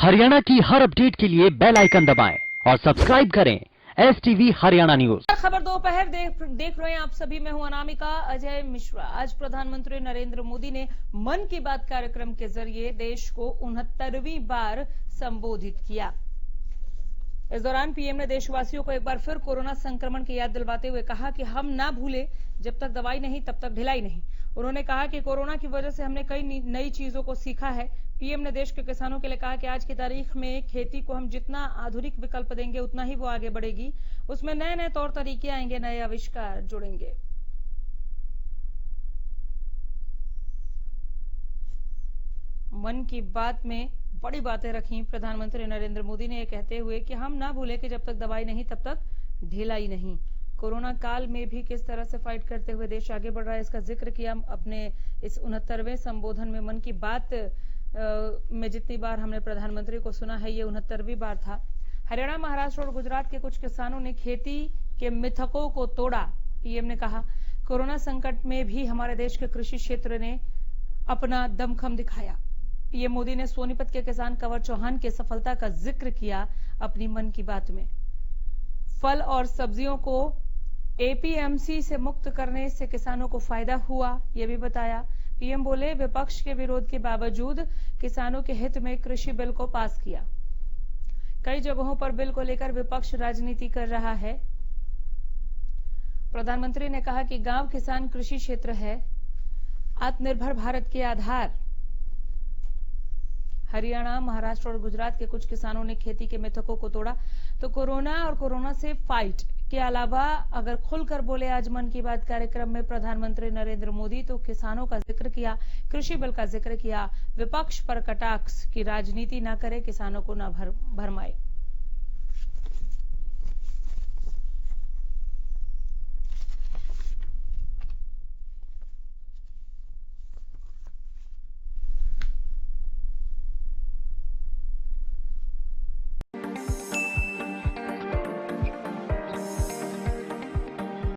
हरियाणा की हर अपडेट के लिए बेल आइकन दबाएं और सब्सक्राइब करें STV हरियाणा न्यूज। खबर दोपहर देख रहे हैं आप सभी। मैं हूं अनामिका अजय मिश्रा। आज प्रधानमंत्री नरेंद्र मोदी ने मन की बात कार्यक्रम के जरिए देश को 69वीं बार संबोधित किया। इस दौरान पीएम ने देशवासियों को एक बार फिर कोरोना संक्रमण की याद दिलवाते हुए कहा कि हम ना भूले, जब तक दवाई नहीं तब तक ढिलाई नहीं। उन्होंने कहा कि कोरोना की वजह से हमने कई नई चीजों को सीखा है। पीएम ने देश के किसानों के लिए कहा कि आज की तारीख में खेती को हम जितना आधुनिक विकल्प देंगे उतना ही वो आगे बढ़ेगी। उसमें नए नए तौर तरीके आएंगे, नए आविष्कार जुड़ेंगे। मन की बात में बड़ी बातें रखी प्रधानमंत्री नरेंद्र मोदी ने, ये कहते हुए कि हम ना भूले कि जब तक दवाई नहीं तब तक ढिलाई नहीं। कोरोना काल में भी किस तरह से फाइट करते हुए देश आगे बढ़ रहा है, इसका जिक्र किया अपने इस 69वें संबोधन में। मन की बात में जितनी बार हमने प्रधानमंत्री को सुना है, ये 69वीं बार था। हरियाणा, महाराष्ट्र और गुजरात के कुछ किसानों ने खेती के मिथकों को तोड़ा। पीएम ने कहा, कोरोना संकट में भी हमारे देश के कृषि क्षेत्र ने अपना दमखम दिखाया। पीएम मोदी ने सोनीपत के किसान कंवर चौहान की सफलता का जिक्र किया अपनी मन की बात में। फल और सब्जियों को एपीएमसी से मुक्त करने से किसानों को फायदा हुआ, यह भी बताया। पीएम बोले, विपक्ष के विरोध के बावजूद किसानों के हित में कृषि बिल को पास किया। कई जगहों पर बिल को लेकर विपक्ष राजनीति कर रहा है। प्रधानमंत्री ने कहा कि गांव किसान कृषि क्षेत्र है, आत्मनिर्भर भारत के आधार। हरियाणा, महाराष्ट्र और गुजरात के कुछ किसानों ने खेती के मिथकों को तोड़ा। तो कोरोना और कोरोना से फाइट के अलावा अगर खुलकर बोले आज मन की बात कार्यक्रम में प्रधानमंत्री नरेंद्र मोदी, तो किसानों का जिक्र किया, कृषि बिल का जिक्र किया, विपक्ष पर कटाक्ष की राजनीति ना करे, किसानों को ना भरमाए।